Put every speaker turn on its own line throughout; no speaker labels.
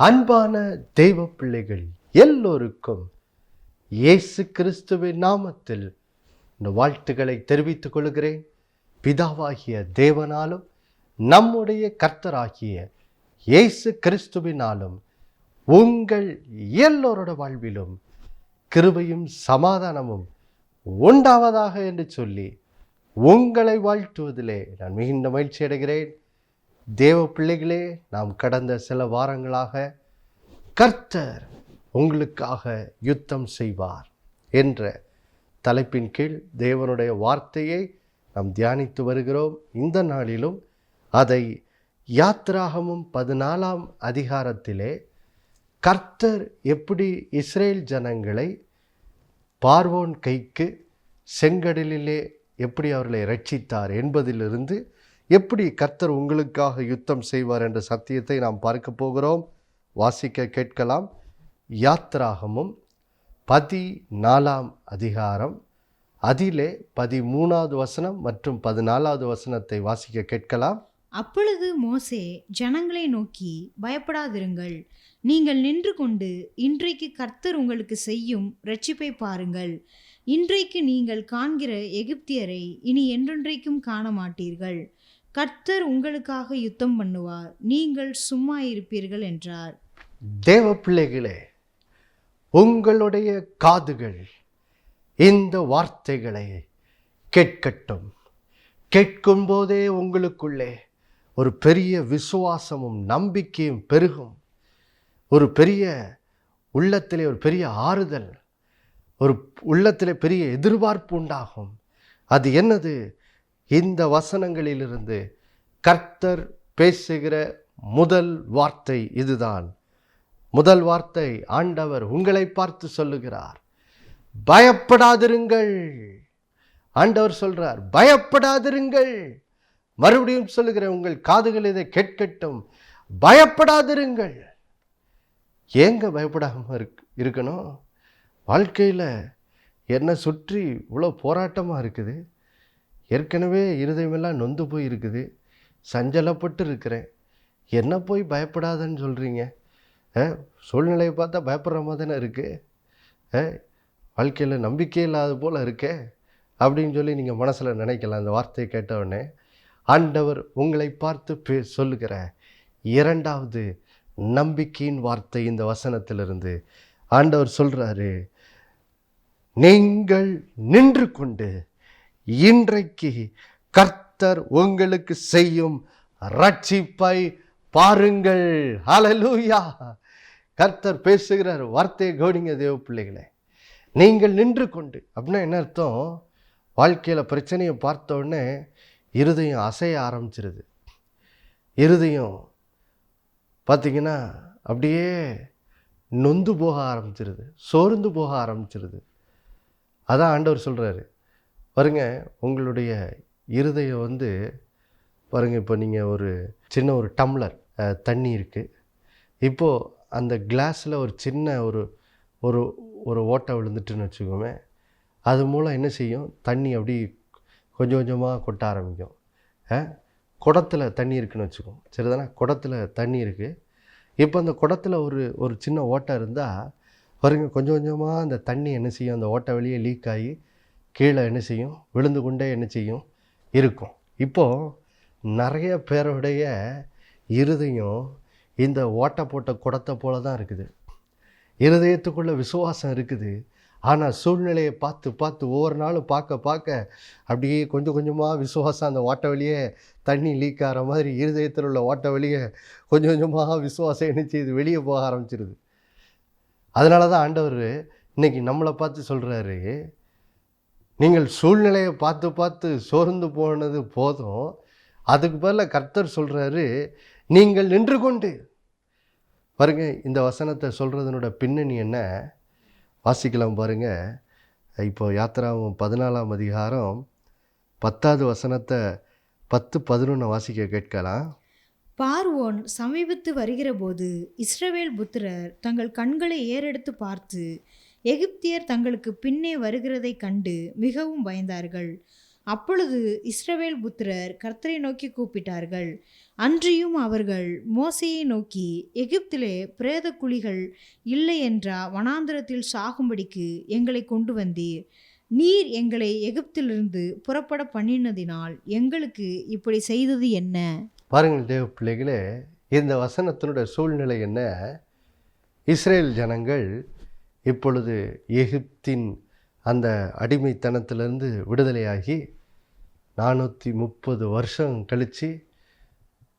அன்பான தெய்வ பிள்ளைகள் எல்லோருக்கும் இயேசு கிறிஸ்துவின் நாமத்தில் இந்த வாழ்த்துக்களை தெரிவித்துக் கொள்கிறேன். பிதாவாகிய தேவனாலும் நம்முடைய கர்த்தராகிய இயேசு கிறிஸ்துவினாலும் உங்கள் எல்லோரோட வாழ்விலும் கிருபையும் சமாதானமும் உண்டாவதாக என்று சொல்லி உங்களை வாழ்த்துவதிலே நான் மிகுந்த மகிழ்ச்சி அடைகிறேன். தேவ பிள்ளைகளே, நாம் கடந்த சில வாரங்களாக கர்த்தர் உங்களுக்காக யுத்தம் செய்வார் என்ற தலைப்பின் கீழ் தேவனுடைய வார்த்தையை நாம் தியானித்து வருகிறோம். இந்த நாளிலும் அதை யாத்திராகமம் 14ஆம் அதிகாரத்திலே கர்த்தர் எப்படி இஸ்ரேல் ஜனங்களை பார்வோன் கைக்கு செங்கடலிலே எப்படி அவர்களை ரட்சித்தார் என்பதிலிருந்து எப்படி கர்த்தர் உங்களுக்காக யுத்தம் செய்வார் என்ற சத்தியத்தை நாம் பார்க்க போகிறோம். வாசிக்க கேட்கலாம். யாத்திராகமும் 14ஆம் அதிகாரம், அதிலே 13வது வசனம் மற்றும் 14வது வசனத்தை வாசிக்க கேட்கலாம்.
அப்பொழுது மோசே ஜனங்களை நோக்கி, பயப்படாதிருங்கள், நீங்கள் நின்று கொண்டு இன்றைக்கு கர்த்தர் உங்களுக்கு செய்யும் இரட்சிப்பை பாருங்கள். இன்றைக்கு நீங்கள் காண்கிற எகிப்தியரை இனி என்றென்றைக்கும் காண மாட்டீர்கள். கர்த்தர் உங்களுக்காக யுத்தம் பண்ணுவார், நீங்கள் சும்மா இருப்பீர்கள் என்றார்.
தேவ பிள்ளைகளே, உங்களுடைய காதுகள் இந்த வார்த்தைகளை கேட்கட்டும். கேட்கும் போதே உங்களுக்குள்ளே ஒரு பெரிய விசுவாசமும் நம்பிக்கையும் பெருகும். ஒரு பெரிய உள்ளத்திலே ஒரு பெரிய ஆறுதல், ஒரு உள்ளத்திலே பெரிய எதிர்பார்ப்பு உண்டாகும். அது என்னது? இந்த வசனங்களிலிருந்து கர்த்தர் பேசுகிற முதல் வார்த்தை இதுதான். முதல் வார்த்தை ஆண்டவர் உங்களை பார்த்து சொல்லுகிறார், பயப்படாதிருங்கள். ஆண்டவர் சொல்றார், பயப்படாதிருங்கள். மறுபடியும் சொல்லுகிறேன், உங்கள் காதுகள் இதை கேட்கட்டும், பயப்படாதிருங்கள். ஏங்க பயப்படாம இருக்கணும்? வாழ்க்கையில் என்னை சுற்றி இவ்வளோ போராட்டமாக இருக்குது. ஏற்கனவே இருதயமெல்லாம் நொந்து போய் இருக்குது, சஞ்சலப்பட்டு இருக்கிறேன். என்ன போய் பயப்படாதன்னு சொல்கிறீங்க? சூழ்நிலையை பார்த்தா பயப்படுற மாதிரி தானே இருக்குது. வாழ்க்கையில் நம்பிக்கை இல்லாத போல் இருக்கே அப்படின்னு சொல்லி நீங்கள் மனசில் நினைக்கலாம். அந்த வார்த்தையை கேட்டவுடனே ஆண்டவர் உங்களை பார்த்து சொல்லுகிற இரண்டாவது நம்பிக்கையின் வார்த்தை இந்த வசனத்திலிருந்து ஆண்டவர் சொல்கிறாரு, நீங்கள் நின்று கொண்டு இன்றைக்கு கர்த்தர் உங்களுக்கு செய்யும் ரட்சிப்பை பாருங்கள். ஹல்லேலூயா! கர்த்தர் பேசுகிறார். வார்த்தையை கவனிங்க தேவ பிள்ளைகளே. நீங்கள் நின்று கொண்டு அப்படின்னா என்ன அர்த்தம்? வாழ்க்கையில் பிரச்சனையை பார்த்த உடனே இருதயம் அசைய ஆரம்பிச்சிருது. இருதயம் பார்த்திங்கன்னா அப்படியே நொந்து போக ஆரம்பிச்சிருது, சோர்ந்து போக ஆரம்பிச்சிருது. அதான் ஆண்டவர் சொல்கிறாரு, பாருங்க, உங்களுடைய இருதயம் பாருங்கள், இப்போ நீங்கள் ஒரு சின்ன ஒரு டம்ளர் தண்ணி இருக்குது. இப்போது அந்த கிளாஸில் ஒரு சின்ன ஒரு ஒரு ஒரு ஓட்டை விழுந்துட்டுன்னு வச்சுக்கோமே, அது மூலம் என்ன செய்யும்? தண்ணி அப்படி கொஞ்சம் கொஞ்சமாக கொட்ட ஆரம்பிக்கும். குடத்தில் தண்ணி இருக்குதுன்னு வச்சுக்கோம், சரிதானே? குடத்தில் தண்ணி இருக்குது. இப்போ அந்த குடத்தில் ஒரு சின்ன ஓட்டை இருந்தால் பாருங்க, கொஞ்சம் கொஞ்சமாக அந்த தண்ணி என்ன செய்யும்? அந்த ஓட்டை வெளியே லீக் ஆகி கீழே என்ன செய்யும்? விழுந்து கொண்டே என்ன செய்யும்? இருக்கும். இப்போது நிறைய பேருடைய இருதயம் இந்த ஓட்டை போட்ட குடத்தை போல தான் இருக்குது. இருதயத்துக்குள்ளே விசுவாசம் இருக்குது, ஆனால் சூழ்நிலையை பார்த்து பார்த்து ஒவ்வொரு நாளும் பார்க்க அப்படியே கொஞ்சம் கொஞ்சமாக விசுவாசம் அந்த ஓட்டை வழியே தண்ணி லீக் ஆகிற மாதிரி இருதயத்தில் உள்ள ஓட்டை வழியே கொஞ்சம் கொஞ்சமாக விசுவாசம் என்ன செய்யுது? வெளியே போக ஆரம்பிச்சிருது. அதனால தான் ஆண்டவர் இன்றைக்கி நம்மளை பார்த்து சொல்கிறாரு, நீங்கள் சூழ்நிலையை பார்த்து பார்த்து சோர்ந்து போனது போதும், அதுக்கு பதிலாக கர்த்தர் சொல்கிறாரு, நீங்கள் நின்று கொண்டு. பாருங்க, இந்த வசனத்தை சொல்கிறதுனோட பின்னணி என்ன? வாசிக்கலாம் பாருங்கள். இப்போ யாத்திராகமம் 14ஆம் அதிகாரம் 10வது வசனத்தை 10-11 வாசிக்க கேட்கலாம்.
பார்வோன் சமீபத்து வருகிற போது இஸ்ரவேல் புத்திரர் தங்கள் கண்களை ஏறெடுத்து பார்த்து எகிப்தியர் தங்களுக்கு பின்னே வருகிறதை கண்டு மிகவும் பயந்தார்கள். அப்பொழுது இஸ்ரவேல் புத்திரர் கர்த்தரை நோக்கி கூப்பிட்டார்கள். அன்றியும் அவர்கள் மோசேயை நோக்கி, எகிப்திலே பிரேத குழிகள் இல்லை என்றா வனாந்திரத்தில் சாகும்படிக்கு எங்களை கொண்டு வந்தீர். நீர் எங்களை எகிப்திலிருந்து புறப்பட பண்ணினதினால் எங்களுக்கு இப்படி செய்தது என்ன?
பாருங்கள் தேவ பிள்ளைகளே, இந்த வசனத்தினுடைய சூழ்நிலை என்ன? இஸ்ரேல் ஜனங்கள் இப்பொழுது எகிப்தின் அந்த அடிமைத்தனத்திலிருந்து விடுதலையாகி 430 வருஷம் கழித்து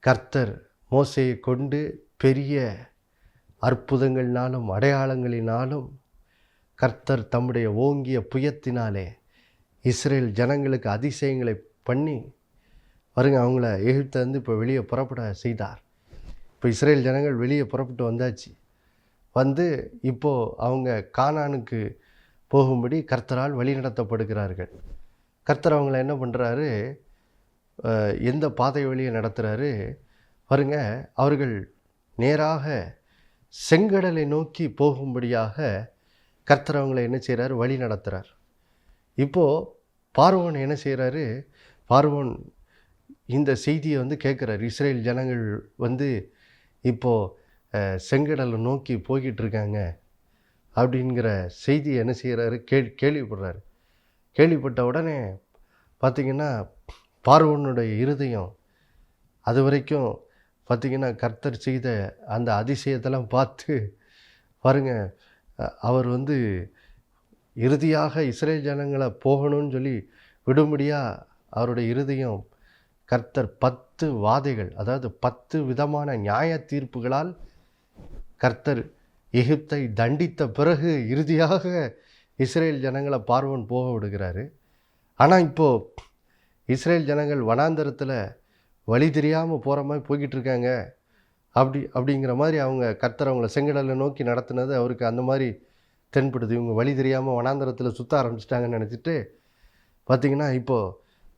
கர்த்தர் மோசேயை கொண்டு பெரிய அற்புதங்களினாலும் அடையாளங்களினாலும் கர்த்தர் தம்முடைய ஓங்கிய புயத்தினாலே இஸ்ரேல் ஜனங்களுக்கு அதிசயங்களை பண்ணி அவங்கள எகிப்திலிருந்து இப்போ வெளியே புறப்பட செய்தார். இப்போ இஸ்ரேல் ஜனங்கள் வெளியே புறப்பட்டு வந்தாச்சு. வந்து இப்போது அவங்க கானானுக்கு போகும்படி கர்த்தரால் வழிநடத்தப்படுகிறார்கள். கர்த்தர் அவங்கள என்ன பண்ணுறாரு, எந்த பாதை வழியை நடத்துகிறாரு அவர்கள் நேராக செங்கடலை நோக்கி போகும்படியாக கர்த்தர் அவங்கள என்ன செய்கிறாரு, வழி நடத்துகிறார். இப்போது பார்வோன் என்ன செய்கிறாரு, பார்வோன் இந்த செய்தியை கேட்குறாரு. இஸ்ரேல் ஜனங்கள் இப்போது செங்கடலை நோக்கி போய்கிட்டு இருக்காங்க அப்படிங்கிற செய்தியை என்ன செய்கிறாரு, கேள்விப்படுறாரு. கேள்விப்பட்ட உடனே பார்த்திங்கன்னா பார்வோனுடைய இருதயம் அது வரைக்கும் பார்த்திங்கன்னா கர்த்தர் செய்த அந்த அதிசயத்தெல்லாம் பார்த்து அவர் இறுதியாக இஸ்ரேல் ஜனங்களை போகணும்னு சொல்லி விடும்படியாக அவருடைய இருதயம் கர்த்தர் 10 வாதைகள், அதாவது 10 விதமான நியாய தீர்ப்புகளால் கர்த்தர் எகிப்தை தண்டித்த பிறகு இறுதியாக இஸ்ரேல் ஜனங்களை பார்வோன் போக விடுகிறாரு. ஆனால் இப்போது இஸ்ரேல் ஜனங்கள் வனாந்தரத்தில் வழி தெரியாமல் போகிற மாதிரி போய்கிட்டு இருக்காங்க. அப்படிங்கிற மாதிரி கர்த்தர் அவங்கள செங்கடலை நோக்கி நடத்தினது அவருக்கு அந்த மாதிரி தென்படுது. இவங்க வழி தெரியாமல் வனாந்தரத்தில் சுற்ற ஆரம்பிச்சிட்டாங்கன்னு நினச்சிட்டு பார்த்திங்கன்னா இப்போது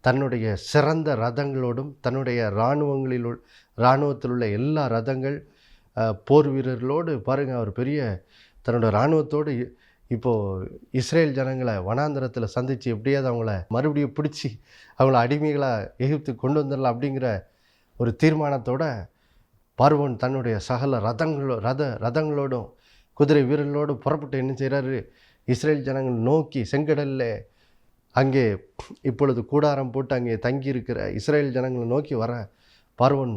தன்னுடைய சிறந்த ரதங்களோடும் தன்னுடைய இராணுவத்தில் உள்ள எல்லா ரதங்கள் போர் வீரர்களோடு அவர் பெரிய தன்னோட இராணுவத்தோடு இப்போது இஸ்ரேல் ஜனங்களை வனாந்தரத்தில் சந்தித்து எப்படியாவது அவங்கள மறுபடியும் பிடிச்சி அவங்கள அடிமைகளாக எகிப்துக்கு கொண்டு வந்துடலாம் அப்படிங்கிற ஒரு தீர்மானத்தோட பார்வோன் தன்னுடைய சகல ரதங்களோடும் குதிரை வீரர்களோடும் புறப்பட்டு என்ன செய்கிறாரு, இஸ்ரேல் ஜனங்கள் நோக்கி செங்கடலில் அங்கே இப்பொழுது கூடாரம் போட்டு அங்கே தங்கியிருக்கிற இஸ்ரேல் ஜனங்களை நோக்கி வர பார்வோன்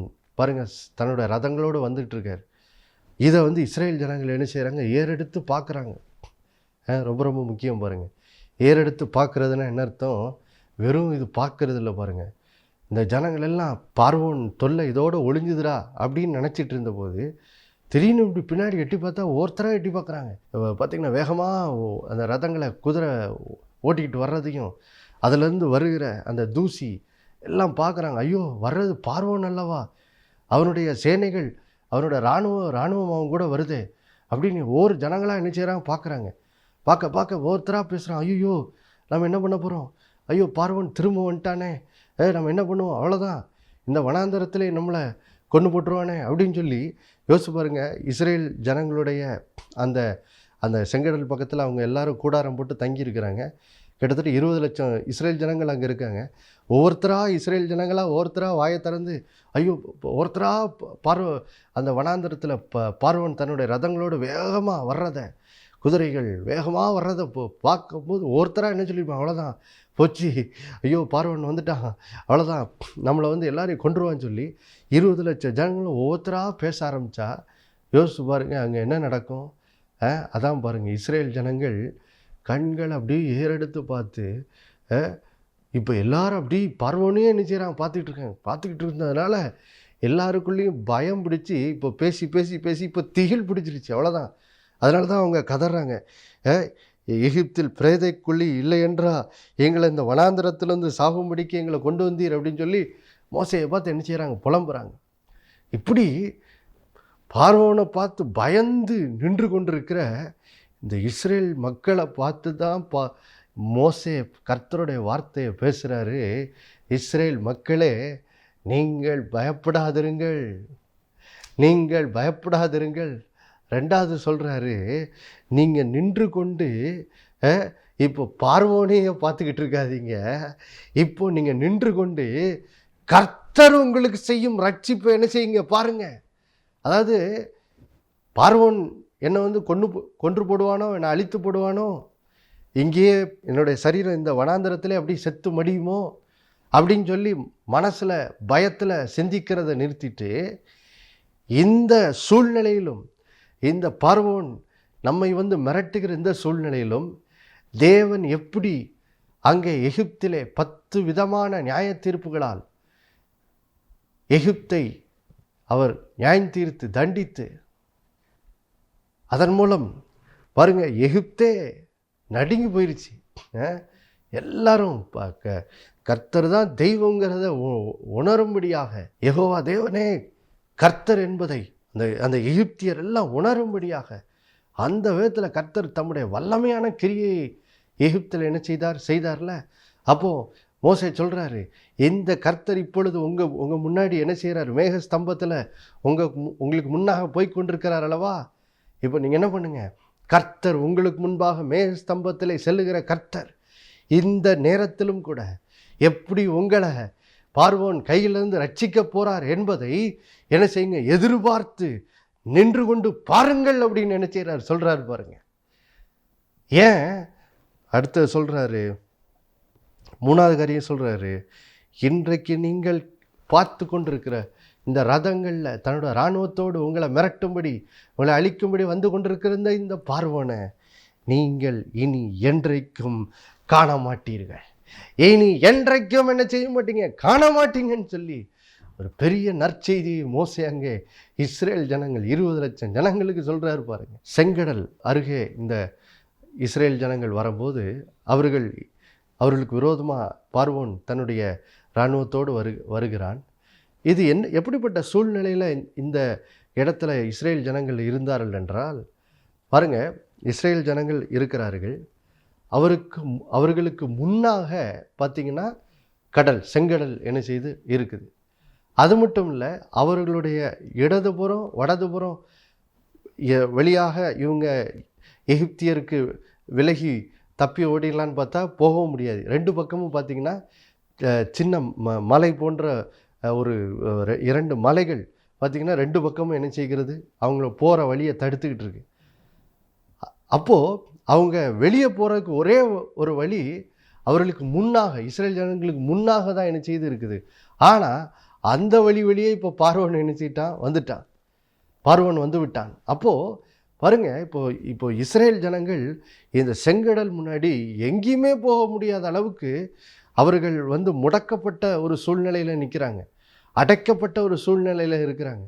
தன்னுடைய ரதங்களோடு வந்துட்டுருக்கார். இதை இஸ்ரேல் ஜனங்கள் என்ன செய்கிறாங்க, ஏறெடுத்து பார்க்குறாங்க. ரொம்ப ரொம்ப முக்கியம் ஏறெடுத்து பார்க்குறதுன்னா என்ன அர்த்தம், வெறும் இது பார்க்குறது இல்லை இந்த ஜனங்கள் எல்லாம் பார்வோன் தொல்லை இதோடு ஒளிஞ்சுதுரா அப்படின்னு நினச்சிட்டு இருந்தபோது திடீர்னு இப்படி பின்னாடி எட்டி பார்த்தா ஒருத்தராக எட்டி பார்க்குறாங்க. பார்த்திங்கன்னா வேகமாக அந்த ரதங்களை குதிரை ஓட்டிக்கிட்டு வர்றதையும் அதிலேருந்து வருகிற அந்த தூசி எல்லாம் பார்க்குறாங்க. ஐயோ, வர்றது பார்வோன் அல்லவா, அவனுடைய சேனைகள் அவனோட இராணுவம் அவன் கூட வருது அப்படின்னு ஒவ்வொரு ஜனங்களாக என்ன செய்கிறாங்க பார்க்குறாங்க. பார்க்க ஒருத்தராக பேசுகிறான். ஐயோ, நம்ம என்ன பண்ண போகிறோம், ஐயோ பார்வோன் திரும்ப வந்துட்டானே, நம்ம என்ன பண்ணுவோம், அவ்வளோதான், இந்த வனாந்தரத்திலே நம்மளை கொண்டு போட்டுருவானே அப்படின்னு சொல்லி யோசிச்சு பாருங்கள். இஸ்ரேல் ஜனங்களுடைய அந்த அந்த செங்கடல் பக்கத்தில் அவங்க எல்லாரும் கூடாரம் போட்டு தங்கியிருக்கிறாங்க. கிட்டத்தட்ட 20 லட்சம் இஸ்ரேல் ஜனங்கள் அங்கே இருக்காங்க. இஸ்ரேல் ஜனங்களாக ஒவ்வொருத்தராக வாயை திறந்து ஐயோ, ஒருத்தராக அந்த வனாந்தரத்தில் பார்வோன் தன்னுடைய ரதங்களோடு வேகமாக வர்றதை, குதிரைகள் வேகமாக வர்றதை பார்க்கும்போது ஒருத்தராக என்ன சொல்லியிருப்பான், அவ்வளோதான் போச்சு, ஐயோ பார்வோன் வந்துட்டான், அவ்வளோதான், நம்மளை எல்லாரையும் கொண்டுருவான்னு சொல்லி 20 லட்சம் ஜனங்களும் ஒவ்வொருத்தராக பேச ஆரம்பித்தா யோசிச்சு பாருங்கள் அங்கே என்ன நடக்கும். அதான் பாருங்கள், இஸ்ரேல் ஜனங்கள் கண்கள் அப்படியே ஏறெடுத்து பார்த்து இப்போ எல்லாரும் அப்படி பார்வோனே என்ன செய்கிறாங்க பார்த்துக்கிட்டு இருந்ததுனால எல்லாருக்குள்ளேயும் பயம் பிடிச்சி இப்போ பேசி இப்போ திகில் பிடிச்சிருச்சு, அவ்வளோதான். அதனால தான் அவங்க கதறாங்க, எகிப்தில் பிரேதைக்குள்ளி இல்லை என்றா எங்களை இந்த வனாந்தரத்திலேருந்து சாகும்படிக்கு எங்களை கொண்டு வந்தீர் அப்படின்னு சொல்லி மோசையை பார்த்து என்ன செய்கிறாங்க, புலம்புறாங்க. இப்படி பார்வோனை பார்த்து பயந்து நின்று கொண்டிருக்கிற இந்த இஸ்ரேல் மக்களை பார்த்து தான் மோசே கர்த்தருடைய வார்த்தையை பேசுகிறாரு. இஸ்ரேல் மக்களே, நீங்கள் பயப்படாதிருங்கள். ரெண்டாவது சொல்கிறாரு, நீங்கள் நின்று கொண்டு இப்போ பார்வோனையே பார்த்துக்கிட்டு இருக்காதீங்க, இப்போ நீங்கள் நின்று கொண்டு கர்த்தர் உங்களுக்கு செய்யும் ரட்சிப்பை என்ன செய்யுங்க பாருங்க. அதாவது பார்வோன் என்னை வந்து கொன்று போடுவானோ, என்னை அழித்து போடுவானோ, இங்கேயே என்னுடைய சரீரம் இந்த வனாந்தரத்திலே அப்படி செத்து மடியுமோ அப்படின்னு சொல்லி மனசில் பயத்தில் சிந்திக்கிறத நிறுத்திட்டு, இந்த சூழ்நிலையிலும், இந்த பார்வோன் நம்மை வந்து மிரட்டுகிற இந்த சூழ்நிலையிலும் தேவன் எப்படி அங்கே எகிப்திலே 10 விதமான நியாய தீர்ப்புகளால் எகிப்தை அவர் நியாயம் தீர்த்து தண்டித்து, அதன் மூலம் பாருங்க எகிப்தே நடுங்கி போயிடுச்சு. எல்லாரும் கர்த்தர் தான் தெய்வங்கிறத உணரும்படியாக, யெகோவா தேவனே கர்த்தர் என்பதை அந்த எகிப்தியர் எல்லாம் உணரும்படியாக அந்த விதத்தில் கர்த்தர் தம்முடைய வல்லமையான கிரியை எகிப்தில் என்ன செய்தார்ல. அப்போது மோசே சொல்கிறாரு, இந்த கர்த்தர் இப்பொழுது உங்கள் முன்னாடி என்ன செய்கிறார், மேக ஸ்தம்பத்தில் உங்களுக்கு முன்னாக போய் கொண்டிருக்கிறார் அல்லவா. இப்போ நீங்கள் என்ன பண்ணுங்க, கர்த்தர் உங்களுக்கு முன்பாக மேக ஸ்தம்பத்தில் செல்லுகிற கர்த்தர் இந்த நேரத்திலும் கூட எப்படி உங்களை பார்வோன் கையிலிருந்து ரட்சிக்க போகிறார் என்பதை என்ன செய்யுங்க, எதிர்பார்த்து நின்று கொண்டு பாருங்கள் அப்படின்னு என்ன செய்கிறார் சொல்கிறாரு பாருங்க. ஏன் அடுத்து சொல்கிறாரு, 3வது காரியம் சொல்கிறாரு, இன்றைக்கு நீங்கள் பார்த்து கொண்டிருக்கிற இந்த ரதங்களில் தன்னோட இராணுவத்தோடு உங்களை மிரட்டும்படி, உங்களை அழிக்கும்படி வந்து கொண்டிருக்கிற இந்த பார்வோனை நீங்கள் இனி என்றைக்கும் காண மாட்டீர்கள். இனி என்றைக்கும் என்ன செய்ய மாட்டீங்க, காண மாட்டீங்கன்னு சொல்லி ஒரு பெரிய நற்செய்தி மோசே அங்கே இஸ்ரேல் ஜனங்கள் 20 லட்சம் ஜனங்களுக்கு சொல்கிறாரு பாருங்க. செங்கடல் அருகே இந்த இஸ்ரேல் ஜனங்கள் வரும்போது அவர்களுக்கு விரோதமாக பார்வோன் தன்னுடைய இராணுவத்தோடு வருகிறான். இது எப்படிப்பட்ட சூழ்நிலையில் இந்த இடத்துல இஸ்ரேல் ஜனங்கள் இருந்தார்கள் என்றால் பாருங்க, இஸ்ரேல் ஜனங்கள் இருக்கிறார்கள், அவர்களுக்கு முன்னாக பார்த்திங்கன்னா கடல், செங்கடல் என்ன செய்து இருக்குது. அது மட்டும் இல்லை, அவர்களுடைய இடதுபுறம் வடதுபுறம் வழியாக இவங்க எகிப்தியருக்கு விலகி தப்பி ஓடிடலான்னு பார்த்தா போகவும் முடியாது. 2 பக்கமும் பார்த்திங்கன்னா சின்ன மலை போன்ற ஒரு 2 மலைகள் பார்த்திங்கன்னா 2 பக்கமும் என்ன செய்கிறது, அவங்கள போகிற வழியை தடுத்துக்கிட்டு இருக்கு. அப்போது அவங்க வெளியே போகிறதுக்கு ஒரே ஒரு வழி அவர்களுக்கு முன்னாக, இஸ்ரேல் ஜனங்களுக்கு முன்னாக தான் என்ன செய்து இருக்குது. ஆனால் அந்த வழியே இப்போ பார்வோன் என்ன செய்யிட்டான், பார்வோன் வந்து விட்டான். அப்போது பாருங்க, இப்போ இஸ்ரேல் ஜனங்கள் இந்த செங்கடல் முன்னாடி எங்கேயுமே போக முடியாத அளவுக்கு அவர்கள் வந்து முடக்கப்பட்ட ஒரு சூழ்நிலையில் நிற்கிறாங்க, அடைக்கப்பட்ட ஒரு சூழ்நிலையில் இருக்கிறாங்க.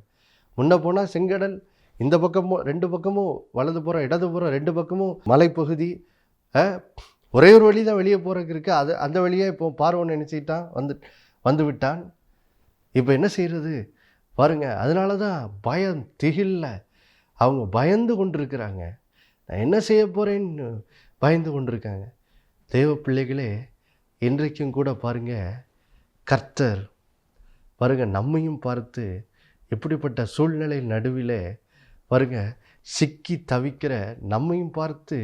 முன்ன போனால் செங்கடல், இந்த பக்கமும் 2 பக்கமும் வலதுபுறம் இடதுபுறம் 2 பக்கமும் மலைப்பகுதி, ஒரே ஒரு வழி தான் வெளியே போகிறதுக்கு இருக்குது. அந்த வழியே இப்போ பார்வோன் நினச்சிட்டான், வந்து விட்டான். இப்போ என்ன செய்கிறது பாருங்க. அதனால தான் பயம், திகில்ல அவங்க பயந்து கொண்டிருக்கிறாங்க. நான் என்ன செய்ய போகிறேன்னு பயந்து கொண்டிருக்காங்க. தேவ பிள்ளைகளே, இன்றைக்கும் கூட பாருங்க, கர்த்தர் பாருங்க நம்மையும் பார்த்து எப்படிப்பட்ட சூழ்நிலை நடுவில் பாருங்க சிக்கி தவிக்கிற நம்மையும் பார்த்து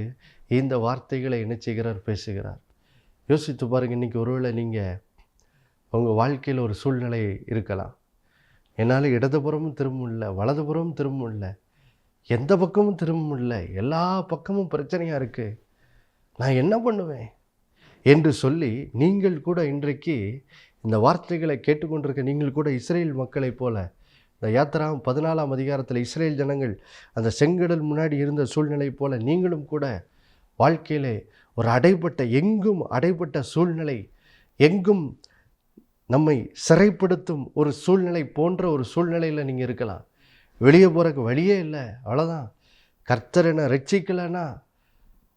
இந்த வார்த்தைகளை என்ன செய்கிறார், பேசுகிறார். யோசித்து பாருங்கள். இன்றைக்கி ஒருவேளை நீங்கள் உங்கள் வாழ்க்கையில் ஒரு சூழ்நிலை இருக்கலாம், என்னால் இடதுபுறமும் திரும்ப முடியல, வலதுபுறமும் திரும்ப முடியல, எந்த பக்கமும் திரும்ப முடியல, எல்லா பக்கமும் பிரச்சனையாக இருக்குது, நான் என்ன பண்ணுவேன் என்று சொல்லி நீங்கள் கூட இன்றைக்கு இந்த வார்த்தைகளை கேட்டுக்கொண்டிருக்க நீங்கள் கூட இஸ்ரேல் மக்களைப் போல, இந்த யாத்திராகம் 14ஆம் அதிகாரத்தில் இஸ்ரேல் ஜனங்கள் அந்த செங்கடல் முன்னாடி இருந்த சூழ்நிலை போல நீங்களும் கூட வாழ்க்கையிலே ஒரு எங்கும் அடைபட்ட சூழ்நிலை, எங்கும் நம்மை சிறைப்படுத்தும் ஒரு சூழ்நிலை போன்ற ஒரு சூழ்நிலையில் நீங்கள் இருக்கலாம். வெளியே போகிறக்கு வழியே இல்லை, அவ்வளோதான். கர்த்தர் என்னை ரட்சிக்கலைன்னா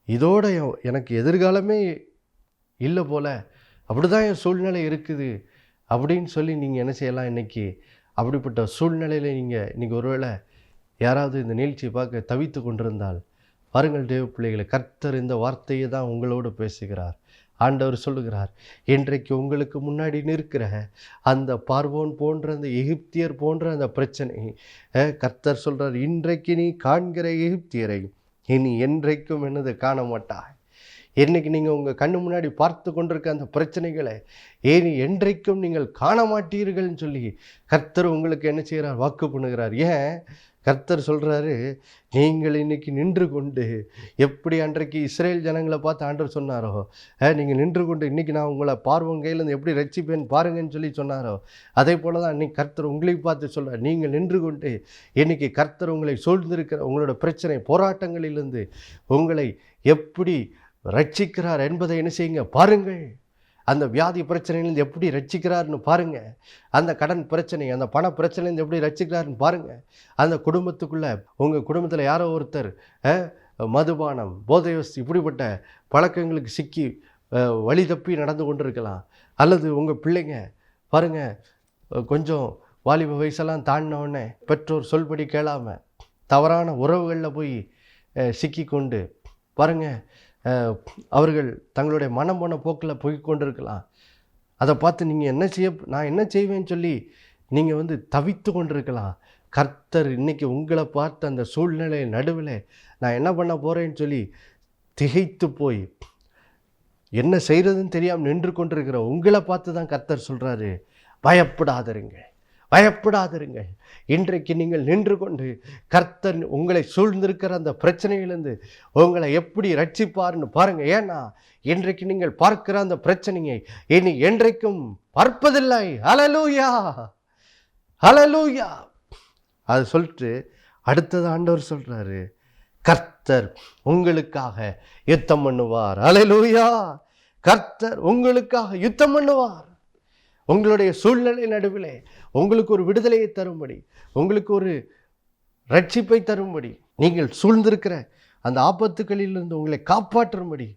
இதோட எனக்கு எதிர்காலமே இல்லை போல், அப்படி தான் என் சூழ்நிலை இருக்குது அப்படின்னு சொல்லி நீங்கள் என்ன செய்யலாம். இன்றைக்கி அப்படிப்பட்ட சூழ்நிலையில் நீங்கள் இன்றைக்கி ஒருவேளை யாராவது இந்த நிகழ்ச்சியை பார்க்க தவித்து கொண்டிருந்தால் பாருங்கள் தேவ பிள்ளைகளை, கர்த்தர் இந்த வார்த்தையை தான் உங்களோடு பேசுகிறார். ஆண்டவர் சொல்லுகிறார், இன்றைக்கு உங்களுக்கு முன்னாடி நிற்கிற அந்த பார்வோன் போன்ற அந்த எகிப்தியர் போன்ற அந்த பிரச்சனை, கர்த்தர் சொல்கிறார், இன்றைக்கு நீ காண்கிற எகிப்தியரை இனி என்றைக்கும் என்னது காண மாட்டாய். இன்னைக்கு நீங்கள் உங்கள் கண்ணு முன்னாடி பார்த்து கொண்டிருக்க அந்த பிரச்சனைகளை ஏன் என்றைக்கும் நீங்கள் காண மாட்டீர்கள்னு சொல்லி கர்த்தர் உங்களுக்கு என்ன செய்கிறார்? வாக்கு பண்ணுகிறார். ஏன் கர்த்தர் சொல்கிறாரு, நீங்கள் இன்னைக்கு நின்று கொண்டு எப்படி அன்றைக்கு இஸ்ரேல் ஜனங்களை பார்த்து ஆண்டவர் சொன்னாரோ, நீங்கள் நின்று கொண்டு இன்றைக்கி நான் உங்களை பார்வன் கையிலேருந்து எப்படி ரட்சிப்பேன் பாருங்கன்னு சொல்லி சொன்னாரோ, அதே போல் தான் இன்னைக்கு கர்த்தர் உங்களை பார்த்து சொல்கிறார். நீங்கள் நின்று கொண்டு இன்றைக்கி கர்த்தர் உங்களை சூழ்ந்திருக்கிற உங்களோட பிரச்சனை போராட்டங்களிலிருந்து உங்களை எப்படி ரட்சிக்கிறார் என்பதை என்ன செய்யுங்க? பாருங்கள். அந்த வியாதி பிரச்சனையிலேருந்து எப்படி ரட்சிக்கிறார்னு பாருங்கள். அந்த கடன் பிரச்சனை, அந்த பண பிரச்சனையிலேருந்து எப்படி ரட்சிக்கிறாருன்னு பாருங்கள். அந்த குடும்பத்துக்குள்ளே உங்கள் குடும்பத்தில் யாரோ ஒருத்தர் மதுபானம், போதைவஸ்து இப்படிப்பட்ட பழக்கங்களுக்கு சிக்கி வழி தப்பி நடந்து கொண்டிருக்கலாம். அல்லது உங்கள் பிள்ளைங்க பாருங்கள், கொஞ்சம் வாலிப வயசெல்லாம் தாண்டினவுடனே பெற்றோர் சொல்படி கேளாமல் தவறான உறவுகளில் போய் சிக்கி கொண்டு பாருங்கள், அவர்கள் தங்களுடைய மனம் போன போக்கில் போய் கொண்டிருக்கலாம். அதை பார்த்து நீங்கள் நான் என்ன செய்வேன்னு சொல்லி நீங்கள் தவித்து கொண்டிருக்கலாம். கர்த்தர் இன்றைக்கி உங்களை பார்த்து அந்த சூழ்நிலை நடுவில் நான் என்ன பண்ண போகிறேன்னு சொல்லி திகைத்து போய் என்ன செய்கிறதுன்னு தெரியாமல் நின்று கொண்டிருக்கிற உங்களை பார்த்து தான் கர்த்தர் சொல்கிறாரு, பயப்படாதருங்கள், பயப்படாதிருங்கள். இன்றைக்கு நீங்கள் நின்று கொண்டு கர்த்தர் உங்களை சூழ்ந்திருக்கிற அந்த பிரச்சனையிலிருந்து உங்களை எப்படி ரட்சிப்பார்னு பாருங்கள். ஏன்னா இன்றைக்கு நீங்கள் பார்க்கிற அந்த பிரச்சனையை இனி என்றைக்கும் பார்ப்பதில்லை. ஹல்லேலூயா, ஹல்லேலூயா. அது சொல்லிட்டு அடுத்தது ஆண்டவர் சொல்கிறாரு, கர்த்தர் உங்களுக்காக யுத்தம் பண்ணுவார். ஹல்லேலூயா. கர்த்தர் உங்களுக்காக யுத்தம் பண்ணுவார். உங்களுடைய சூழ்நிலை நடுவிலே உங்களுக்கு ஒரு விடுதலையை தரும்படி, உங்களுக்கு ஒரு ரட்சிப்பை தரும்படி, நீங்கள் சூழ்ந்திருக்கிற அந்த ஆபத்துக்களிலிருந்து உங்களை காப்பாற்றும்படி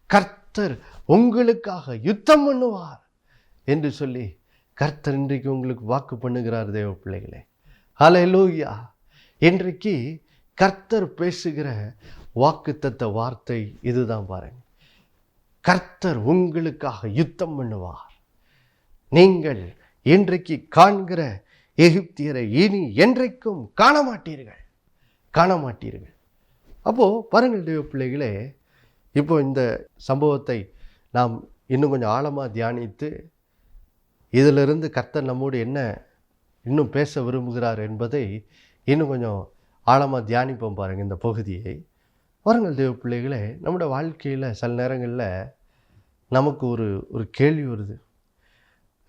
கர்த்தர் உங்களுக்காக யுத்தம் பண்ணுவார் என்று சொல்லி கர்த்தர் இன்றைக்கு உங்களுக்கு வாக்கு பண்ணுகிறார். தேவ பிள்ளைகளே, ஹல்லேலூயா. இன்றைக்கு கர்த்தர் பேசுகிற வாக்குத்தத்த வார்த்தை இதுதான் பாருங்க. கர்த்தர் உங்களுக்காக யுத்தம் பண்ணுவார். நீங்கள் இன்றைக்கு காண்கிற எகிப்தியரை இனி என்றைக்கும் காண மாட்டீர்கள், காண மாட்டீர்கள். அப்போது பாருங்கள் தேவ பிள்ளைகளே, இப்போ இந்த சம்பவத்தை நாம் இன்னும் கொஞ்சம் ஆழமாக தியானித்து இதிலிருந்து கர்த்தர் நம்மோடு என்ன இன்னும் பேச விரும்புகிறார் என்பதை இன்னும் கொஞ்சம் ஆழமாக தியானிப்போம். பாருங்கள் இந்த பகுதியை. பாருங்கள் தேவ பிள்ளைகளே, நம்முடைய வாழ்க்கையில் சில நேரங்களில் நமக்கு ஒரு கேள்வி வருது.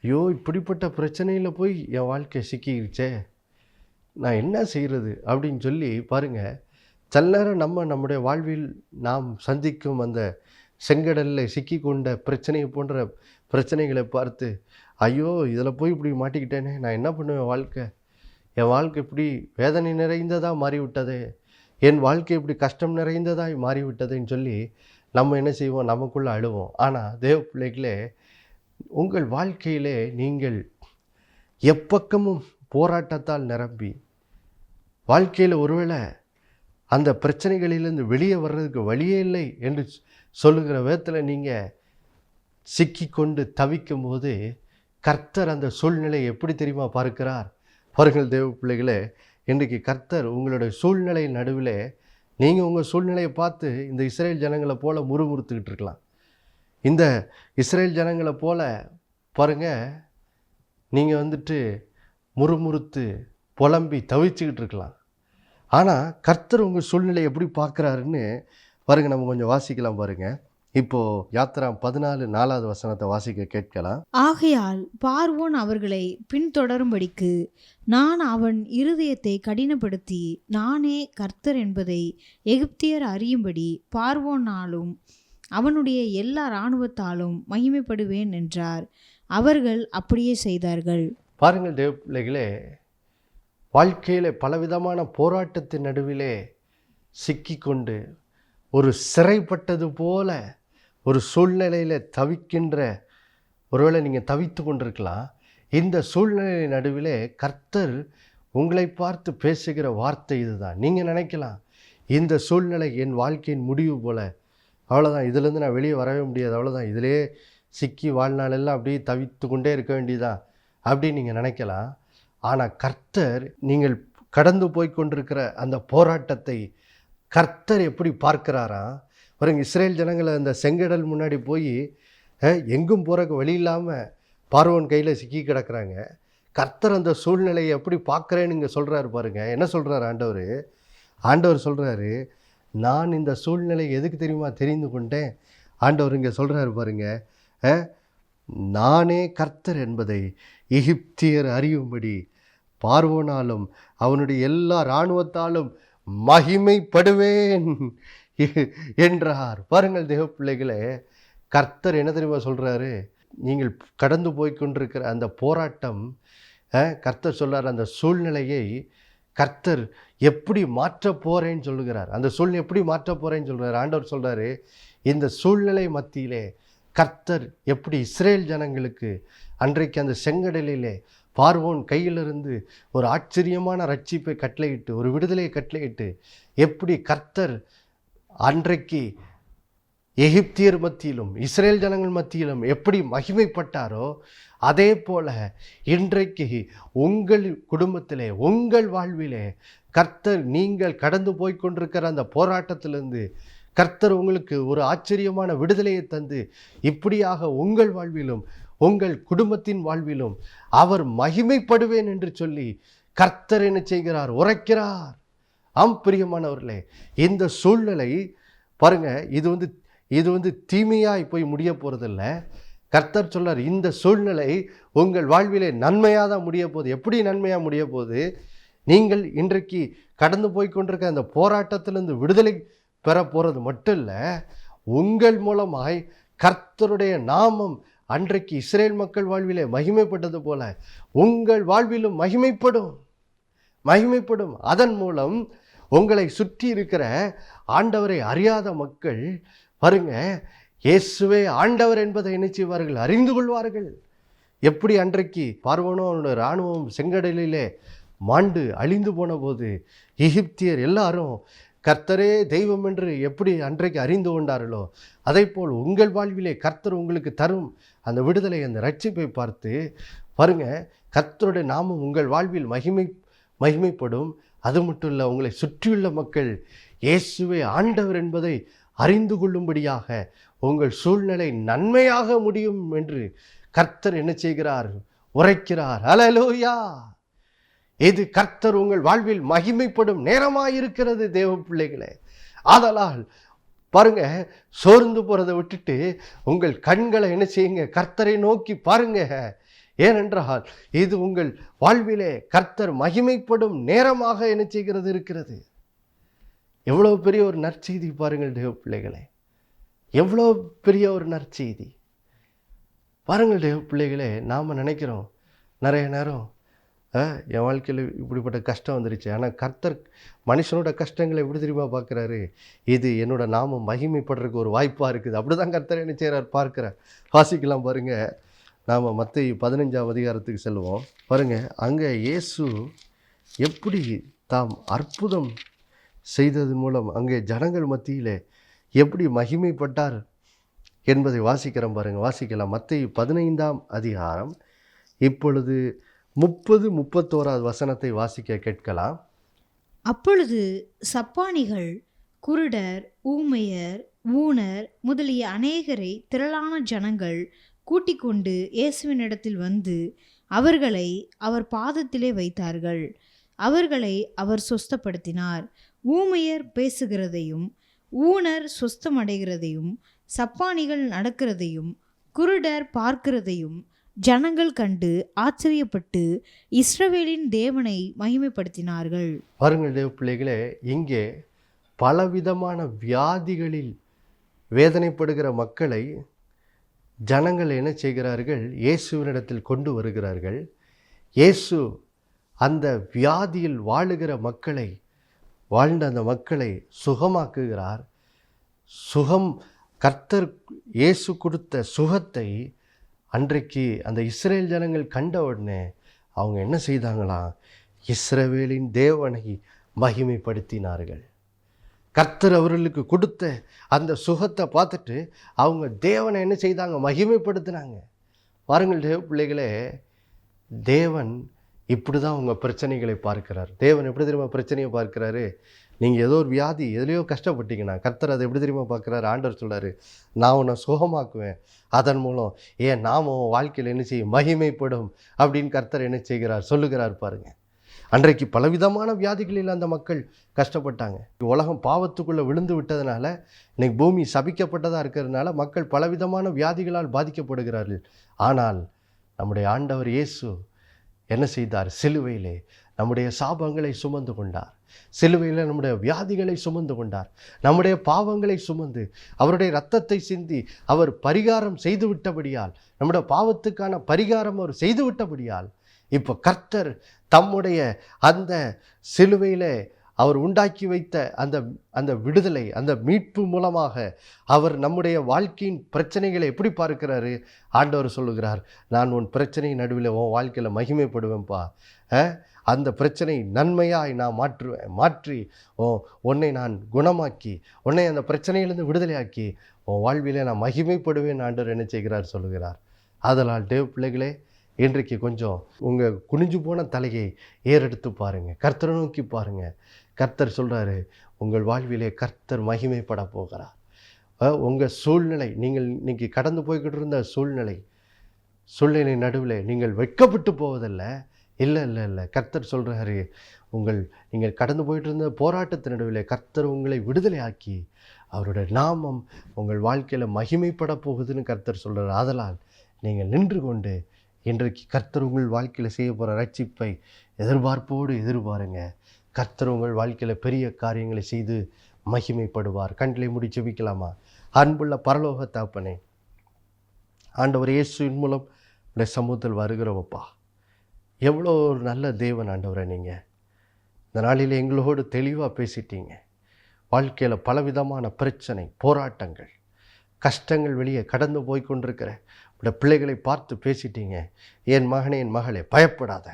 ஐயோ, இப்படிப்பட்ட பிரச்சனையில் போய் என் வாழ்க்கை சிக்கிடுச்சே, நான் என்ன செய்கிறது அப்படின்னு சொல்லி பாருங்கள். சில நேரம் நம்முடைய வாழ்வில் நாம் சந்திக்கும் அந்த செங்கடலில் சிக்கி கொண்ட பிரச்சனையை போன்ற பிரச்சனைகளை பார்த்து, ஐயோ இதில் போய் இப்படி மாட்டிக்கிட்டேனே, நான் என்ன பண்ணுவேன்? என் வாழ்க்கை இப்படி வேதனை நிறைந்ததாக மாறிவிட்டதே, என் வாழ்க்கை இப்படி கஷ்டம் நிறைந்ததாய் மாறிவிட்டதுன்னு சொல்லி நம்ம என்ன செய்வோம்? நமக்குள்ளே அழுவோம். ஆனால் தேவ பிள்ளைகளே, உங்கள் வாழ்க்கையிலே நீங்கள் எப்பக்கமும் போராட்டத்தால் நிரம்பி வாழ்க்கையில் ஒருவேளை அந்த பிரச்சனைகளிலிருந்து வெளியே வர்றதுக்கு வழியே இல்லை என்று சொல்லுகிற விதத்தில் நீங்கள் சிக்கிக்கொண்டு தவிக்கும் போது கர்த்தர் அந்த சூழ்நிலையை எப்படி தெரியுமா பார்க்கிறார்? பாருங்கள் தேவ பிள்ளைகளே, இன்றைக்கு கர்த்தர் உங்களுடைய சூழ்நிலை நடுவில் நீங்கள் உங்கள் சூழ்நிலையை பார்த்து இந்த இஸ்ரேல் ஜனங்களை போல முறுமுறுத்துக்கிட்டு இருக்கலாம். இந்த இஸ்ரேல் ஜனங்களை போல பாருங்கள், நீங்கள் முறுமுறுத்து புலம்பி தவிச்சுக்கிட்டு இருக்கலாம். ஆனால் கர்த்தர் உங்கள் சூழ்நிலை எப்படி பார்க்குறாருன்னு பாருங்கள். நம்ம கொஞ்சம் வாசிக்கலாம் பாருங்கள். இப்போது யாத்திரா 14:4 வசனத்தை வாசிக்க கேட்கலாம்.
ஆகையால் பார்வோன் அவர்களை பின்தொடரும்படிக்கு நான் அவன் இருதயத்தை கடினப்படுத்தி நானே கர்த்தர் என்பதை எகிப்தியர் அறியும்படி பார்வோனாலும் அவனுடைய எல்லா இராணுவத்தாலும் மகிமைப்படுவேன் என்றார். அவர்கள் அப்படியே செய்தார்கள்.
பாருங்கள் தேவ பிள்ளைகளே, வாழ்க்கையில் பலவிதமான போராட்டத்தின் நடுவிலே சிக்கிக்கொண்டு ஒரு சிறைப்பட்டது போல ஒரு சூழ்நிலையில் தவிக்கின்ற, ஒருவேளை நீங்கள் தவித்து கொண்டிருக்கலாம். இந்த சூழ்நிலை நடுவிலே கர்த்தர் உங்களை பார்த்து பேசுகிற வார்த்தை இதுதான். நீங்கள் நினைக்கலாம், இந்த சூழ்நிலை என் வாழ்க்கையின் முடிவு போல், அவ்வளோதான், இதிலேருந்து நான் வெளியே வரவே முடியாது, அவ்வளோதான், இதிலே சிக்கி வாழ்நாளெல்லாம் அப்படியே தவித்து கொண்டே இருக்க வேண்டியதான் அப்படின்னு நீங்கள் நினைக்கலாம். ஆனால் கர்த்தர் நீங்கள் கடந்து போய் கொண்டிருக்கிற அந்த போராட்டத்தை கர்த்தர் எப்படி பார்க்கிறாரா? பாருங்க, இஸ்ரேல் ஜனங்களை அந்த செங்கடல் முன்னாடி போய் எங்கும் போகிறக்கு வழி இல்லாமல் பார்வோன் கையில் சிக்கி கிடக்கிறாங்க. கர்த்தர் அந்த சூழ்நிலையை எப்படி பார்க்குறேன்னு இங்கே சொல்கிறாரு பாருங்க. என்ன சொல்கிறார் ஆண்டவர்? ஆண்டவர் சொல்கிறாரு, நான் இந்த சூழ்நிலை எதுக்கு தெரியுமா தெரிந்து கொண்டேன்? ஆண்டவர் இங்கே சொல்கிறாரு பாருங்க, நானே கர்த்தர் என்பதை எகிப்தியர் அறியும்படி பார்வோனாலும் அவனுடைய எல்லா இராணுவத்தாலும் மகிமைப்படுவேன் என்றார். பாருங்கள் தேவ பிள்ளைகளே, கர்த்தர் என்ன தெரியுமா சொல்கிறாரு? நீங்கள் கடந்து போய்கொண்டிருக்கிற அந்த போராட்டம், கர்த்தர் சொல்கிறார், அந்த சூழ்நிலையை கர்த்தர் எப்படி மாற்ற போகிறேன்னு சொல்லுகிறார். அந்த சூழ்நிலை எப்படி மாற்ற போகிறேன்னு சொல்கிறார். ஆண்டவர் சொல்கிறாரு, இந்த சூழ்நிலை மத்தியிலே கர்த்தர் எப்படி இஸ்ரேல் ஜனங்களுக்கு அன்றைக்கு அந்த செங்கடலிலே பார்வோன் கையிலிருந்து ஒரு ஆச்சரியமான ரட்சிப்பை கட்டளையிட்டு, ஒரு விடுதலையை கட்டளையிட்டு, எப்படி கர்த்தர் அன்றைக்கு எகிப்தியர் மத்தியிலும் இஸ்ரேல் ஜனங்கள் மத்தியிலும் எப்படி மகிமைப்பட்டாரோ, அதே போல இன்றைக்கு உங்கள் குடும்பத்திலே, உங்கள் வாழ்விலே கர்த்தர் நீங்கள் கடந்து போய்கொண்டிருக்கிற அந்த போராட்டத்திலிருந்து கர்த்தர் உங்களுக்கு ஒரு ஆச்சரியமான விடுதலையை தந்து, இப்படியாக உங்கள் வாழ்விலும் உங்கள் குடும்பத்தின் வாழ்விலும் அவர் மகிமைப்படுவேன் என்று சொல்லி கர்த்தர் என்ன செய்கிறார்? உரைக்கிறார். ஆம் பிரியமானவர்களே, இந்த சூழ்நிலை பாருங்க, இது வந்து தீமையாய் போய் முடிய போகிறதில்ல. கர்த்தர் சொல்றார், இந்த சூழ்நிலை உங்கள் வாழ்விலே நன்மையாக தான் முடிய போகுது. எப்படி நன்மையாக முடிய போகுது? நீங்கள் இன்றைக்கு கடந்து போய்கொண்டிருக்க அந்த போராட்டத்திலிருந்து விடுதலை பெற போகிறது மட்டும் இல்லை, உங்கள் மூலமாய் கர்த்தருடைய நாமம் அன்றைக்கு இஸ்ரேல் மக்கள் வாழ்விலே மகிமைப்பட்டது போல உங்கள் வாழ்விலும் மகிமைப்படும். அதன் மூலம் உங்களை சுற்றி இருக்கிற ஆண்டவரை அறியாத மக்கள் பாருங்க, இயேசுவே ஆண்டவர் என்பதை என்ன செய்வார்கள்? அறிந்து கொள்வார்கள். எப்படி அன்றைக்கு பார்வோனும் அவனுடைய இராணுவம் செங்கடலிலே மாண்டு அழிந்து போன போது எகிப்தியர் எல்லாரும் கர்த்தரே தெய்வம் என்று எப்படி அன்றைக்கு அறிந்து கொண்டார்களோ, அதை போல் உங்கள் வாழ்விலே கர்த்தர் உங்களுக்கு தரும் அந்த விடுதலை, அந்த ரட்சிப்பை பார்த்து பாருங்க, கர்த்தருடைய நாமம் உங்கள் வாழ்வில் மகிமைப்படும். அது மட்டும் இல்லை, உங்களை சுற்றியுள்ள மக்கள் இயேசுவே ஆண்டவர் என்பதை அறிந்து கொள்ளும்படியாக உங்கள் சூழ்நிலை நன்மையாக முடியும் என்று கர்த்தர் என்ன செய்கிறார்? உரைக்கிறார். அல்லேலூயா! இது கர்த்தர் உங்கள் வாழ்வில் மகிமைப்படும் நேரமாயிருக்கிறது தேவ பிள்ளைகளே. ஆதலால் பாருங்க, சோர்ந்து போறதை விட்டுட்டு உங்கள் கண்களை என்ன செய்யுங்க? கர்த்தரை நோக்கி பாருங்க. ஏனென்றால் இது உங்கள் வாழ்விலே கர்த்தர் மகிமைப்படும் நேரமாக என்ன செய்கிறது இருக்கிறது. எவ்வளவு பெரிய ஒரு நற்செய்தி பாருங்கள் தேவ பிள்ளைகளே, எவ்வளோ பெரிய ஒரு நற்செய்தி பாருங்கள் தேவ பிள்ளைகளே. நாம் நினைக்கிறோம் நிறைய நேரம், என் வாழ்க்கையில் இப்படிப்பட்ட கஷ்டம் வந்துருச்சு. ஆனால் கர்த்தர் மனுஷனோட கஷ்டங்களை எப்படி தெரியுமா பார்க்குறாரு? இது என்னோட நாமம் மகிமைப்படுறதுக்கு ஒரு வாய்ப்பாக இருக்குது. அப்படி தான் கர்த்தர் என்ன செய்கிறார் பார்க்குறார். வாசிக்கலாம் பாருங்கள். நாம் மத்தேயு 15ஆம் அதிகாரத்துக்கு செல்வோம். பாருங்கள், அங்கே இயேசு எப்படி தாம் அற்புதம் செய்தது மூலம் அங்கே ஜனங்கள் மத்தியில் எப்படி மகிமைப்பட்டார் என்பதை வாசிக்கிறோம் பாருங்கள். வாசிக்கலாம். மத்தேயு 15ஆம் அதிகாரம் இப்பொழுது 30-31 வசனத்தை வாசிக்க கேட்கலாம்.
அப்பொழுது சப்பானிகள், குருடர், ஊமையர், ஊனர் முதலிய அநேகரை திரளான ஜனங்கள் கூட்டிக் கொண்டு இயேசுவினிடத்தில் வந்து அவர்களை அவர் பாதத்திலே வைத்தார்கள். அவர்களை அவர் சொஸ்தப்படுத்தினார். ஊமையர் பேசுகிறதையும், ஊனர் சொஸ்தமடைகிறதையும், சப்பானிகள் நடக்கிறதையும், குருடர் பார்க்கிறதையும் ஜனங்கள் கண்டு ஆச்சரியப்பட்டு இஸ்ரவேலின் தேவனை மகிமைப்படுத்தினார்கள்.
பாருங்கள் தேவ பிள்ளைகளே, இங்கே பலவிதமான வியாதிகளில் வேதனைப்படுகிற மக்களை ஜனங்கள் என்ன செய்கிறார்கள்? இயேசுவினிடத்தில் கொண்டு வருகிறார்கள். இயேசு அந்த வியாதியில் வாழுகிற மக்களை, வாழ்ந்த அந்த மக்களை சுகமாக்குகிறார். கர்த்தர் இயேசு கொடுத்த சுகத்தை அன்றைக்கு அந்த இஸ்ரேல் ஜனங்கள் கண்ட உடனே அவங்க என்ன செய்தாங்களாம்? இஸ்ரவேலின் தேவனை மகிமைப்படுத்தினார்கள். கர்த்தர் அவர்களுக்கு கொடுத்த அந்த சுகத்தை பார்த்துட்டு அவங்க தேவனை என்ன செய்தாங்க? மகிமைப்படுத்தினாங்க. பாருங்கள் தேவ பிள்ளைகளே, தேவன் இப்படி தான் உங்கள் பிரச்சனைகளை பார்க்கிறார். தேவன் எப்படி தெரியுமா பிரச்சனையை பார்க்கிறாரு? நீங்கள் ஏதோ ஒரு வியாதி எதுலேயோ கஷ்டப்பட்டீங்கன்னா கர்த்தர் அதை எப்படி தெரியுமா பார்க்குறாரு? ஆண்டவர் சொல்கிறாரு, நான் உன்னை சுகமாக்குவேன், அதன் மூலம் ஏன் நாம வாழ்க்கையில் என்ன செய்யும்? மகிமைப்படும் அப்படின்னு கர்த்தர் என்ன செய்கிறார்? சொல்லுகிறார் பாருங்கள். அன்றைக்கு பலவிதமான வியாதிகளில் அந்த மக்கள் கஷ்டப்பட்டாங்க. உலகம் பாவத்துக்குள்ளே விழுந்து விட்டதுனால, இன்னைக்கு பூமி சபிக்கப்பட்டதாக இருக்கிறதுனால மக்கள் பலவிதமான வியாதிகளால் பாதிக்கப்படுகிறார்கள். ஆனால் நம்முடைய ஆண்டவர் இயேசு என்ன செய்தார்? சிலுவையிலே நம்முடைய சாபங்களை சுமந்து கொண்டார். சிலுவையில் நம்முடைய வியாதிகளை சுமந்து கொண்டார். நம்முடைய பாவங்களை சுமந்து அவருடைய இரத்தத்தை சிந்தி அவர் பரிகாரம் செய்து விட்டபடியால், நம்முடைய பாவத்துக்கான பரிகாரம் அவர் செய்து விட்டபடியால், இப்போ கர்த்தர் தம்முடைய அந்த சிலுவையிலே அவர் உண்டாக்கி வைத்த அந்த விடுதலை, அந்த மீட்பு மூலமாக அவர் நம்முடைய வாழ்க்கையின் பிரச்சனைகளை எப்படி பார்க்கிறாரு? ஆண்டவர் சொல்லுகிறார், நான் உன் பிரச்சனை நடுவில் உன் வாழ்க்கையில் மகிமைப்படுவேன்ப்பா. அந்த பிரச்சனை நன்மையாய் நான் மாற்றி உன்னை நான் குணமாக்கி, உன்னை அந்த பிரச்சனையிலிருந்து விடுதலையாக்கி உன் வாழ்விலே நான் மகிமைப்படுவேன் ஆண்டவர் என்ன செய்கிறார்? சொல்லுகிறார். ஆதலால் தேவ பிள்ளைகளே, இன்றைக்கு கொஞ்சம் உங்கள் குனிஞ்சு போன தலையை ஏறெடுத்து பாருங்கள், கர்த்தரை நோக்கி பாருங்கள். கர்த்தர் சொல்கிறாரு, உங்கள் வாழ்விலே கர்த்தர் மகிமைப்பட போகிறார். உங்கள் சூழ்நிலை, நீங்கள் இன்றைக்கி கடந்து போய்கிட்டு இருந்த சூழ்நிலை நடுவில் நீங்கள் வெட்கப்பட்டு போவதில்லை. இல்லை, கர்த்தர் சொல்கிறாரு, நீங்கள் கடந்து போயிட்டு இருந்த போராட்டத்தின் நடுவில் கர்த்தர் உங்களை விடுதலையாக்கி அவருடைய நாமம் உங்கள் வாழ்க்கையில் மகிமைப்பட போகுதுன்னு கர்த்தர் சொல்கிறார். ஆதலால் நீங்கள் நின்று கொண்டு இன்றைக்கு கர்த்தர் உங்கள் வாழ்க்கையில் செய்ய போகிற ரட்சிப்பை எதிர்பார்ப்போடு எதிர்பாருங்க. கர்த்தர் உங்கள் வாழ்க்கையில் பெரிய காரியங்களை செய்து மகிமைப்படுவார். கண்களை மூடி ஜெபிக்கலாமா? அன்புள்ள பரலோக தகப்பனே, ஆண்டவர் இயேசுவின் மூலம் உடைய சமூகத்தில் வருகிறவப்பா, எவ்வளோ ஒரு நல்ல தேவன் ஆண்டவரை. நீங்கள் இந்த நாளில் எங்களோடு தெளிவாக பேசிட்டீங்க. வாழ்க்கையில் பலவிதமான பிரச்சனை, போராட்டங்கள், கஷ்டங்கள் வெளியே கடந்து போய் கொண்டிருக்கிற உடைய பிள்ளைகளை பார்த்து பேசிட்டீங்க. என் மகனே, என் மகளே, பயப்படாத,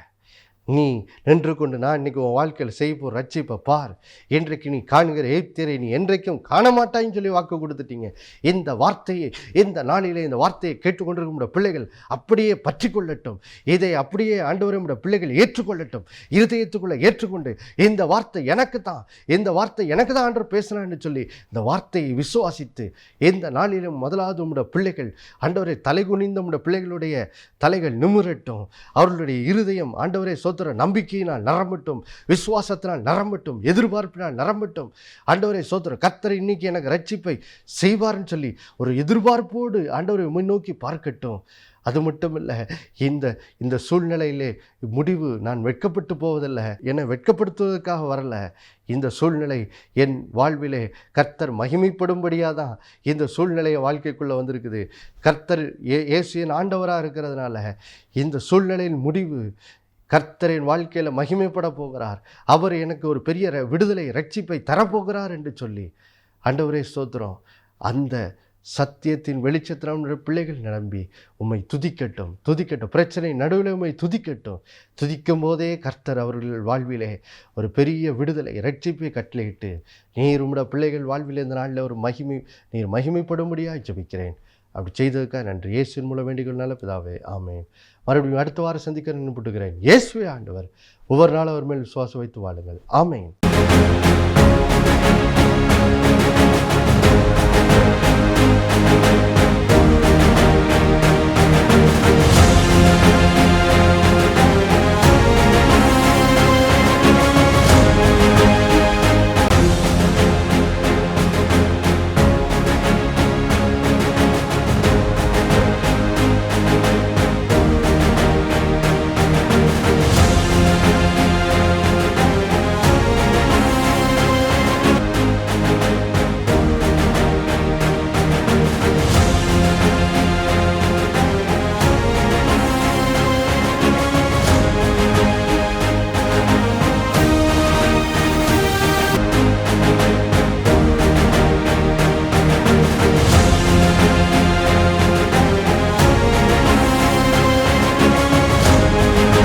நீ நின்று கொண்டு நான் இன்றைக்கி உன் வாழ்க்கையில் செய்ய ரட்சிப்பை பார். இன்றைக்கு நீ காண்கிற எகிப்தியரை நீ என்றைக்கும் காண மாட்டாயின்னு சொல்லி வாக்கு கொடுத்துட்டீங்க. இந்த வார்த்தையை, இந்த நாளிலே இந்த வார்த்தையை கேட்டுக்கொண்டிருக்கும் பிள்ளைகள் அப்படியே பற்றி கொள்ளட்டும். இதை அப்படியே ஆண்டவரை பிள்ளைகள் ஏற்றுக்கொள்ளட்டும். இருதயத்துக்குள்ளே ஏற்றுக்கொண்டு இந்த வார்த்தை எனக்கு தான், இந்த வார்த்தை எனக்கு தான் ஆண்டவர் பேசினான்னு சொல்லி இந்த வார்த்தையை விசுவாசித்து இந்த நாளிலும் முதலாவது உம்முடைய பிள்ளைகள் ஆண்டவரை தலைகுனிந்த உம்முடைய பிள்ளைகளுடைய தலைகள் நிமிரட்டும். அவர்களுடைய இருதயம் ஆண்டவரை நம்பிக்கையினால் நிரம்பட்டும், விசுவாசத்தினால் நிரம்பட்டும், எதிர்பார்ப்பினால் நிரம்பட்டும். ஆண்டவரே சோத்திரம், கர்த்தர் இன்னைக்கு எனக்கு ரட்சிப்பை செய்வார்னு சொல்லி ஒரு எதிர்பார்ப்போடு ஆண்டவரை முன்னோக்கி பார்க்கட்டும். அது மட்டும் இல்லை, இந்த சூழ்நிலையிலே முடிவு நான் வெட்கப்பட்டு போவதில்லை, என்னை வெட்கப்படுத்துவதற்காக வரல. இந்த சூழ்நிலை என் வாழ்விலே கர்த்தர் மகிமைப்படும்படியாக தான் இந்த சூழ்நிலையை வாழ்க்கைக்குள்ளே வந்திருக்குது. கர்த்தர் இயேசு என் ஆண்டவராக இருக்கிறதுனால இந்த சூழ்நிலையின் முடிவு கர்த்தரின் வாழ்க்கையில் மகிமைப்பட போகிறார். அவர் எனக்கு ஒரு பெரிய விடுதலை, ரட்சிப்பை தரப்போகிறார் என்று சொல்லி ஆண்டவரே ஸ்தோத்திரம். அந்த சத்தியத்தின் வெளிச்சத்தினால் பிள்ளைகள் நிரம்பி உம்மை துதிக்கட்டும். பிரச்சனை நடுவில் உம்மை துதிக்கும் போதே கர்த்தர் அவர்கள் வாழ்விலே ஒரு பெரிய விடுதலை, ரட்சிப்பை கட்டளையிட்டு நீர் உம்முடைய பிள்ளைகள் வாழ்விலே இந்த நாளில் ஒரு நீர் மகிமைப்படும்படியாக ஜெபிக்கிறேன். அப்படி செய்ததுக்காக நன்றி. இயேசுவின் மூலம் வேண்டிக்கொள்ளால பிதாவே, ஆமென். மறுபடியும் அடுத்த வாரம் சந்திக்க நினைப்புட்டுக்கிறேன். இயேசுவே ஆண்டவர். ஒவ்வொரு நாளும் அவர் மேல் விசுவாசம் வைத்து வாழுங்கள். ஆமென்.